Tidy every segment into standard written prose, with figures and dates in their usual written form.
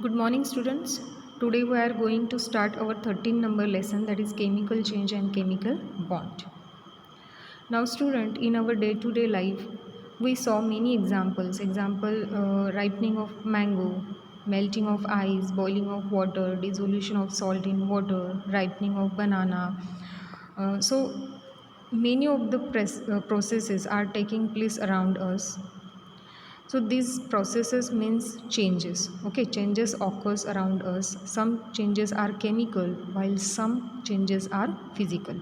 Good morning, students. Today we are going to start our 13 number lesson, that is chemical change and chemical bond. Now, student, in our day-to-day life, we saw many examples. Ripening of mango, melting of ice, boiling of water, dissolution of salt in water, ripening of banana. So many of the processes are taking place around us. So these processes means changes. Okay, changes occurs around us. Some changes are chemical while some changes are physical.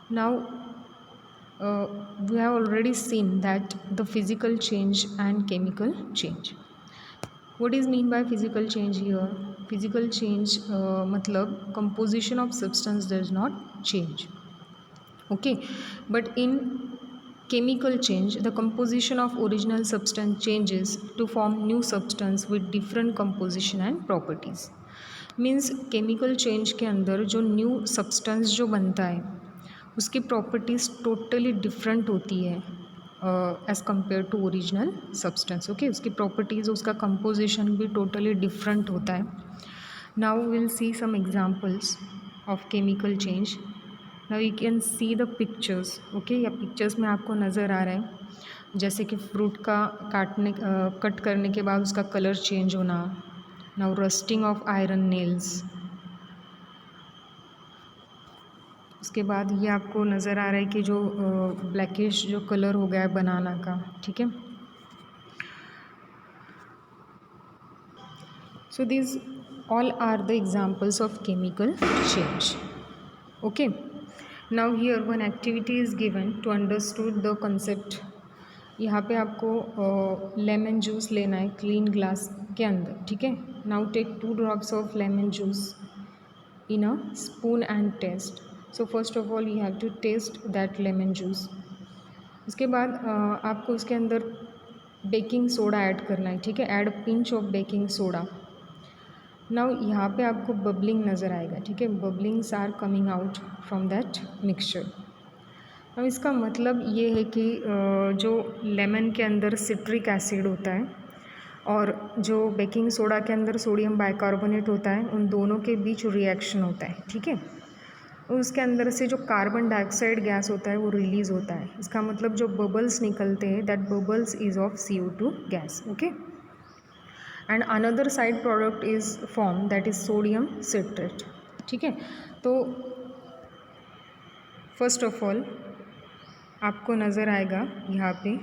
Now we have already seen that the physical change and chemical change. What is mean by physical change here? Physical change matlab composition of substance does not change. Okay, but in chemical change, the composition of original substance changes to form new substance with different composition and properties. Means chemical change के अंदर जो new substance जो बनता है उसकी properties totally different होती है as compare to original substance. Okay, उसकी प्रॉपर्टीज़, उसका कंपोजिशन भी टोटली डिफरेंट होता है. Now will see some examples of chemical change. Now you can see the pictures. Okay, या पिक्चर्स में आपको नज़र आ रहा है जैसे कि फ्रूट का कट करने के बाद उसका कलर चेंज होना. Now rusting of iron nails. उसके बाद ये आपको नज़र आ रहा है कि जो ब्लैकिश जो कलर हो गया है बनाना का. ठीक है, so this all are the examples of chemical change. Okay, now here one activity is given to understood the concept. यहाँ पे आपको लेमन जूस लेना है क्लीन ग्लास के अंदर. ठीक है, now take 2 drops of lemon juice in a spoon and taste. So first of all you have to taste that lemon juice. उसके बाद आपको उसके अंदर बेकिंग सोडा ऐड करना है. ठीक है, add pinch of baking soda. Now यहाँ पे आपको बबलिंग नज़र आएगा. ठीक है, bubblings are coming out from that mixture. Now इसका मतलब ये है कि जो लेमन के अंदर सिट्रिक एसिड होता है और जो बेकिंग सोडा के अंदर सोडियम बाइकार्बोनेट होता है, उन दोनों के बीच रिएक्शन होता है. ठीक है, उसके अंदर से जो कार्बन डाइऑक्साइड गैस होता है वो रिलीज़ होता है. इसका मतलब जो बबल्स निकलते हैं, that bubbles is of CO2 gas. Okay, and another side product is form, that is sodium citrate. ठीक है, तो फर्स्ट ऑफ ऑल आपको नज़र आएगा यहाँ पे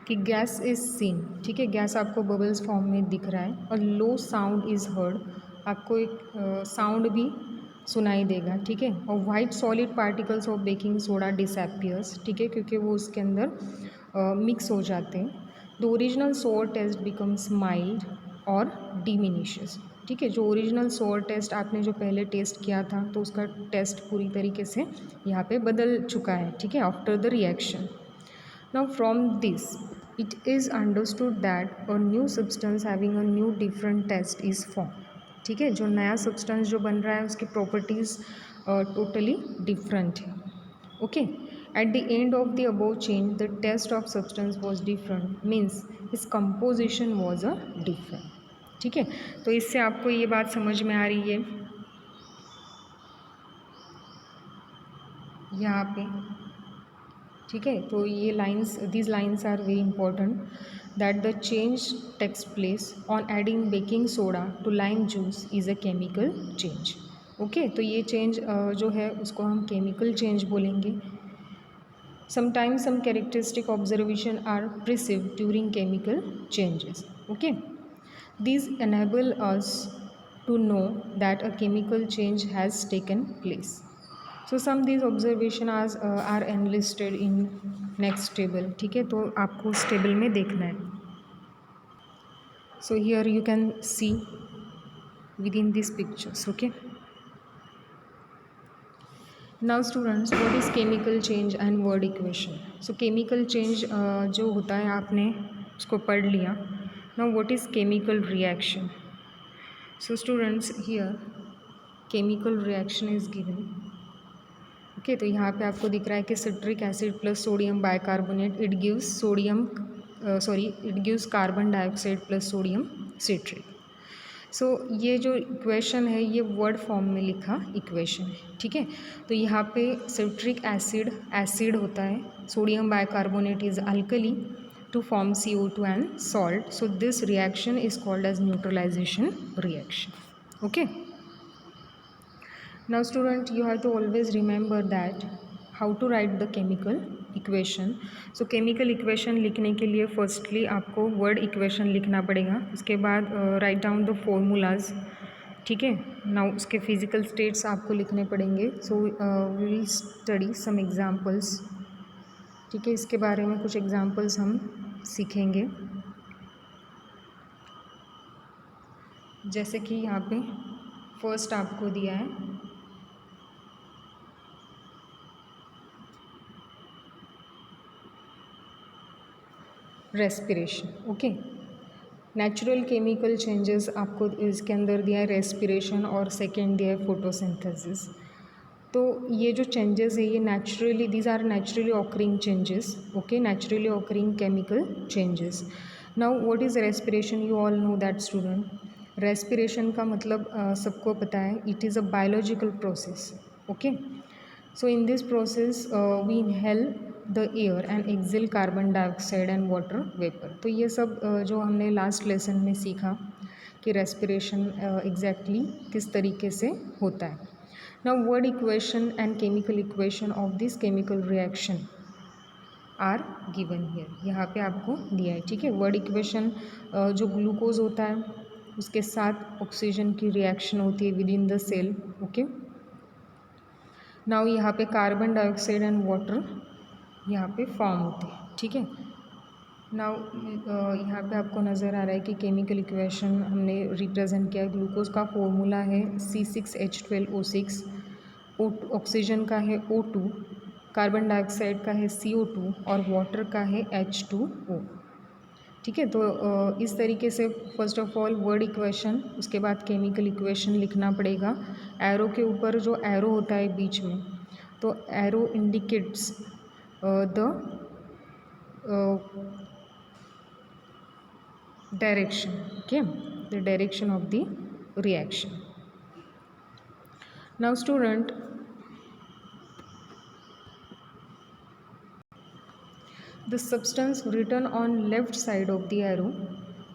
कि गैस इज़ सीन. ठीक है, गैस आपको बबल्स फॉर्म में दिख रहा है और लो साउंड इज़ हर्ड. आपको एक साउंड भी सुनाई देगा. ठीक है, और white solid particles of baking soda disappears. ठीक है, क्योंकि वो उसके अंदर मिक्स हो जाते हैं. द ओरिजिनल सोर टेस्ट बिकम्स माइल्ड और डिमिनिशेस. ठीक है, जो ओरिजिनल सोर टेस्ट आपने जो पहले टेस्ट किया था तो उसका टेस्ट पूरी तरीके से यहाँ पे बदल चुका है. ठीक है, after the reaction. Now from this it is understood that a new substance having a new different taste is form. ठीक है, जो नया सब्सटेंस जो बन रहा है उसकी प्रॉपर्टीज़ टोटली डिफरेंट है. Okay, at the end of the above change the taste of substance was different, means इस कंपोजिशन वॉज अ डिफरेंट. ठीक है, तो इससे आपको ये बात समझ में आ रही है यहाँ पे. ठीक है, तो ये lines, these lines are very important. That the change takes place on adding baking soda to lime juice is a chemical change. Okay, तो ये चेंज जो है उसको हम केमिकल चेंज बोलेंगे. Sometimes some characteristic observation are perceived during chemical changes. Okay, these enable us to know that a chemical change has taken place. So some these observation are enlisted in next table. ठीक है, तो आपको उस table में देखना है. So here you can see within these pictures. Okay, now students, what is chemical change and word equation. So chemical change जो होता है आपने उसको पढ़ लिया. Now what is chemical reaction. So students, here chemical reaction is given. Okay, तो यहाँ पे आपको दिख रहा है कि citric acid plus sodium bicarbonate it gives carbon dioxide plus sodium citrate. So ये जो इक्वेशन है ये वर्ड फॉर्म में लिखा इक्वेशन है, ठीक है। तो यहाँ पे सिट्रिक एसिड होता है, sodium bicarbonate is alkali to form CO2 and salt. So this reaction is called as neutralization reaction. Okay. Now student, you have to always remember that how to write the chemical equation. So chemical equation लिखने के लिए firstly आपको word equation लिखना पड़ेगा, उसके बाद write down the formulas, ठीक है। now उसके physical states आपको लिखने पड़ेंगे। so we will study some examples, ठीक है। इसके बारे में कुछ एग्जाम्पल्स हम सीखेंगे, जैसे कि यहाँ पे फर्स्ट आपको दिया है respiration. Okay, natural chemical changes आपको इसके अंदर दिया है रेस्पिरेशन, और सेकेंड दिया है फोटोसिंथेसिस। तो ये जो चेंजेस है ये naturally, these are naturally occurring changes. Okay, naturally occurring chemical changes. Now what is respiration? You all know that student. Respiration का मतलब सबको पता है, it is a biological process. Okay, so in this process we inhale the air and exhale carbon dioxide and water vapour. तो ये सब जो हमने लास्ट लेसन में सीखा कि रेस्पिरेशन एग्जैक्टली किस तरीके से होता है। Now word equation and chemical equation of this chemical reaction are given here. यहाँ पे आपको दिया है, ठीक है। वर्ड इक्वेशन जो ग्लूकोज होता है उसके साथ ऑक्सीजन की रिएक्शन होती है within the cell. Okay, now यहाँ पे कार्बन डाइऑक्साइड एंड वाटर यहाँ पे फॉर्म होते हैं, ठीक है। नाउ यहाँ पे आपको नज़र आ रहा है कि केमिकल इक्वेशन हमने रिप्रेजेंट किया है। ग्लूकोज का फॉर्मूला है C6H12O6, ऑक्सीजन का है O2, कार्बन डाइऑक्साइड का है CO2 और वाटर का है H2O, ठीक है। तो इस तरीके से first of all word equation, उसके बाद केमिकल इक्वेशन लिखना पड़ेगा। एरो के ऊपर जो एरो होता है बीच में, तो arrow indicates the direction, okay, the direction of the reaction. Now student, the substance written on left side of the arrow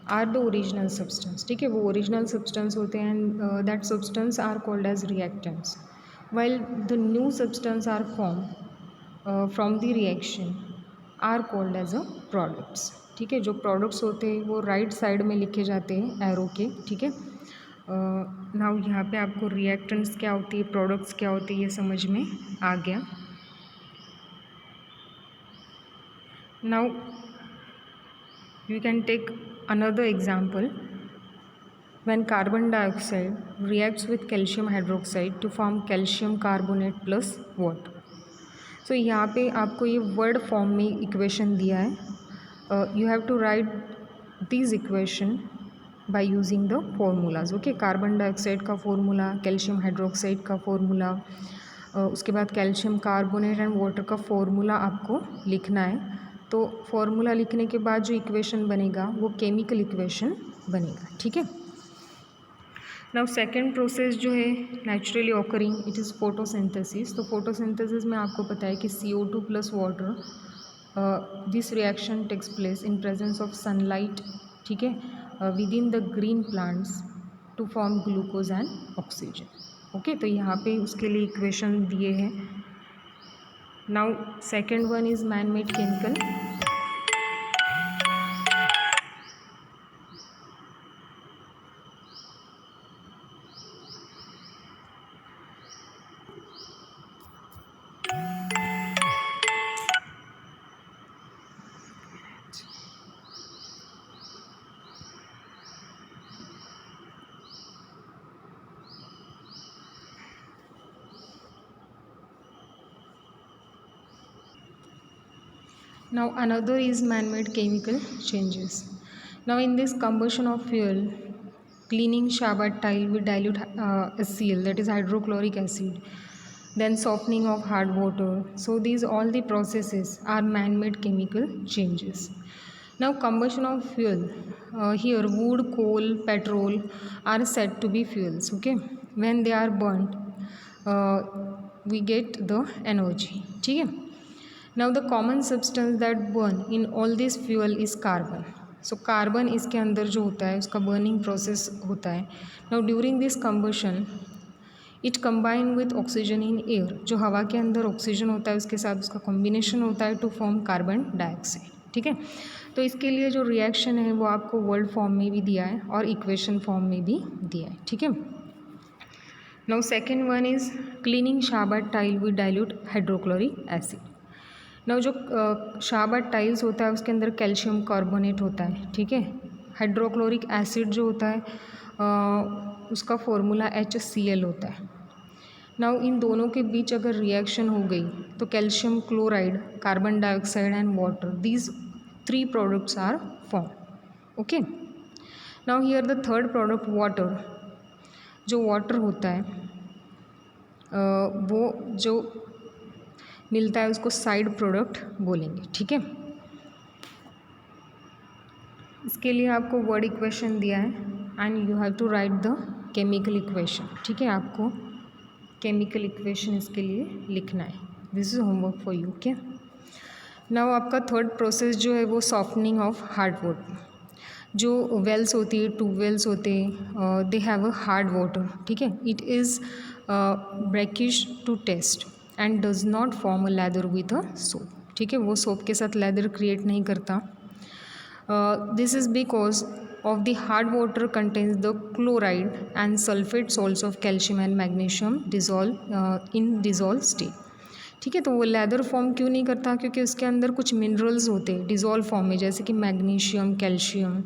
are the original substance, ठीक है। वो original substance होते हैं and that substance are called as reactants, while the new substance are formed from the reaction are called as a products, ठीक है। जो products होते हैं वो राइट साइड में लिखे जाते हैं एरो के, ठीक है। नाउ यहाँ पे आपको रिएक्टेंट्स क्या होती है, प्रोडक्ट्स क्या होती है, ये समझ में आ गया। Now you can take another example. when carbon dioxide reacts with calcium hydroxide to form calcium carbonate plus water। so यहाँ पे आपको ये वर्ड फॉर्म में इक्वेशन दिया है। you have to write these equation by using the formulas। Okay, carbon dioxide का formula, calcium hydroxide का formula, उसके बाद कैल्शियम कार्बोनेट एंड वाटर का फॉर्मूला आपको लिखना है। तो फॉर्मूला लिखने के बाद जो इक्वेशन बनेगा वो केमिकल इक्वेशन बनेगा, ठीक है। नाउ सेकेंड प्रोसेस जो है naturally occurring, it is photosynthesis. तो फोटोसिंथेसिस में आपको पता है कि CO2 plus water, this reaction takes place in presence of sunlight, ठीक है, within the green plants to form glucose and oxygen. Okay, तो यहाँ पे उसके लिए इक्वेशन दिए हैं। Now second one is man made chemical. Now another is man-made chemical changes. Now in this combustion of fuel, cleaning shower tile with dilute HCl, that is hydrochloric acid, then softening of hard water. So these all the processes are man-made chemical changes. Now combustion of fuel, here wood, coal, petrol are said to be fuels. Okay, when they are burnt we get the energy. ठीक है. Now the common substance that burn in all this fuel is carbon. So carbon इसके अंदर जो होता है उसका burning process होता है. Now during this combustion it combine with oxygen in air, जो हवा के अंदर ऑक्सीजन होता है उसके साथ उसका कॉम्बिनेशन होता है टू फॉर्म कार्बन डाइऑक्साइड. ठीक है, तो इसके लिए जो रिएक्शन है वो आपको वर्ड फॉर्म में भी दिया है और इक्वेशन फॉर्म में भी दिया है. ठीक है. Now second one is cleaning Shahabad tile with dilute hydrochloric acid. Now जो शाहबाद टाइल्स होता है उसके अंदर कैल्शियम कार्बोनेट होता है. ठीक है, हाइड्रोक्लोरिक एसिड जो होता है उसका फॉर्मूला HCl होता है. नाउ इन दोनों के बीच अगर रिएक्शन हो गई तो calcium chloride, carbon dioxide and water, these 3 products are form. Okay. Now here the third product water. जो वाटर होता है वो जो मिलता है उसको साइड प्रोडक्ट बोलेंगे. ठीक है, इसके लिए आपको वर्ड इक्वेशन दिया है and you have to write the chemical equation. ठीक है, आपको केमिकल इक्वेशन इसके लिए लिखना है. This is homework for you. Okay. Now आपका थर्ड प्रोसेस जो है वो सॉफ्टनिंग ऑफ हार्ड वाटर. जो वेल्स होती है, ट्यूबवेल्स होते हैं, they have a hard water. ठीक है, it is brackish to taste and does not form a lather with a soap. ठीक है, वो सोप के साथ लेदर क्रिएट नहीं करता. This is because of the hard water contains the chloride and sulfate salts of calcium and magnesium in dissolved state. ठीक है, तो वो लेदर फॉर्म क्यों नहीं करता? क्योंकि उसके अंदर कुछ मिनरल्स होते हैं डिज़ोल्व फॉर्म में, जैसे कि magnesium, calcium.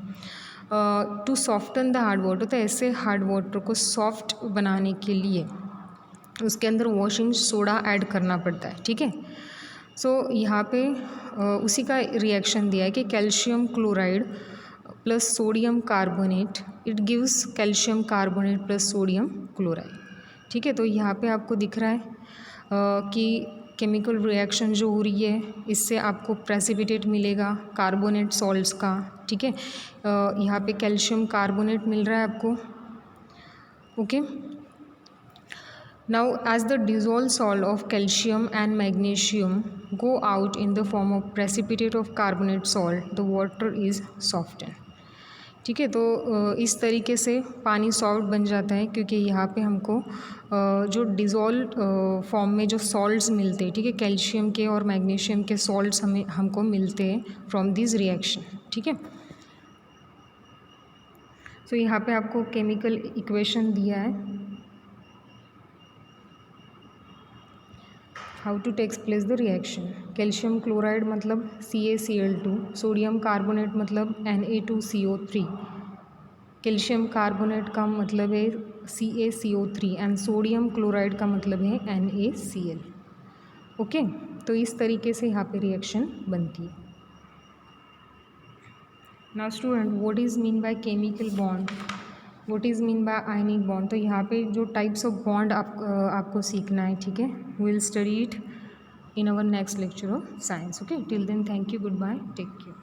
To soften the hard water, तो ऐसे हार्ड वाटर को सॉफ्ट बनाने के लिए उसके अंदर वॉशिंग सोडा ऐड करना पड़ता है. ठीक है, सो यहाँ पे उसी का रिएक्शन दिया है कि calcium chloride plus sodium carbonate, it gives calcium carbonate plus sodium chloride. ठीक है, तो यहाँ पे आपको दिख रहा है कि केमिकल रिएक्शन जो हो रही है इससे आपको प्रेसिपिटेट मिलेगा कार्बोनेट सॉल्ट्स का. ठीक है, यहाँ पे कैल्शियम कार्बोनेट मिल रहा है आपको. Okay. Now as the dissolve salt of calcium and magnesium go out in the form of precipitate of carbonate salt, the water is softened. ठीक है, तो इस तरीके से पानी सॉफ्ट बन जाता है क्योंकि यहाँ पे हमको जो डिज़ोल्व फॉर्म में जो सॉल्ट्स मिलते हैं, ठीक है, कैल्शियम के और मैग्नीशियम के सॉल्ट्स हमको मिलते हैं फ्रॉम दिस रिएक्शन. ठीक है, तो यहाँ पे आपको केमिकल इक्वेशन दिया है how to takes place the reaction. Calcium chloride मतलब CaCl2, सोडियम कार्बोनेट मतलब Na2CO3, कैल्शियम कार्बोनेट का मतलब है CaCO3 एंड सोडियम क्लोराइड का मतलब है NaCl. ओके, तो इस तरीके से यहाँ पे रिएक्शन बनती है. Now student, what is mean by chemical bond, what is mean by ionic bond. तो यहाँ पे जो टाइप्स ऑफ बॉन्ड आपको सीखना है. ठीक है, we will study it in our next lecture of science. Okay, till then, thank you, goodbye, take care.